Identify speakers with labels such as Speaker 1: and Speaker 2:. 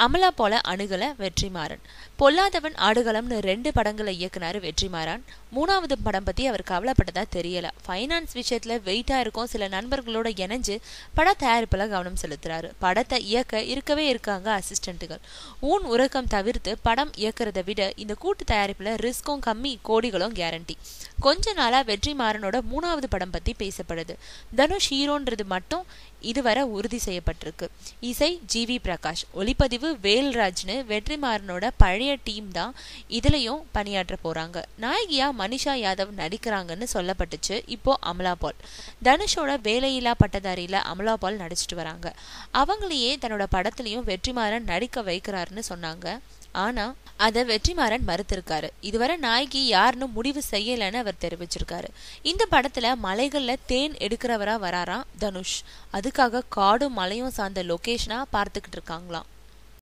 Speaker 1: அமலா போல அணுகல வெற்றிமாறன். பொல்லாதவன், ஆடுகளம்னு 2 படங்களை இயக்குனாரு வெற்றிமாறன். 3வது படம் பத்தி அவர் கவலைப்பட்டதா தெரியல. ஃபைனான்ஸ் விஷயத்துல வெயிட்டா இருக்கும். சில நண்பர்களோட இணைஞ்சு பட தயாரிப்புல கவனம் செலுத்துறாரு. படத்தை இயக்க இருக்கவே இருக்காங்க அசிஸ்டன்ட்டுகள். ஊன் உறக்கம் தவிர்த்து படம் இயக்கிறத விட இந்த கூட்டு தயாரிப்புல ரிஸ்கும் கம்மி, கோடிகளும் கேரண்டி. கொஞ்ச நாளா வெற்றிமாறனோட 3வது படம் பத்தி பேசப்படுது. தனுஷ் ஹீரோன்றது மட்டும் இதுவரை உறுதி செய்யப்பட்டிருக்கு. இசை ஜிவி பிரகாஷ், ஒளிப்பதிவு வேல்ராஜ்னு வெற்றிமாறனோட பழைய டீம் தான் இதுலயும் பணியாற்ற போறாங்க. நாயகியா மனிஷா யாதவ் நடிக்கிறாங்கன்னு சொல்லப்பட்டுச்சு. இப்போ அமலா பால், தனுஷோட வேலையில்லா பட்டதாரியில அமலா பால் நடிச்சிட்டு வராங்க. அவங்களையே தன்னோட படத்துலயும் வெற்றிமாறன் நடிக்க வைக்கிறாருன்னு சொன்னாங்க. ஆனா அத வெற்றிமாறன் மறுத்திருக்காரு. இதுவரை நாயகி யாருன்னு முடிவு செய்யலன்னு அவர் தெரிவிச்சிருக்காரு. இந்த படத்துல மலைகள்ல தேன் எடுக்கிறவரா வராராம் தனுஷ். அதுக்காக காடும் மலையும் சார்ந்த லொகேஷனா பார்த்துக்கிட்டு இருக்காங்களாம்.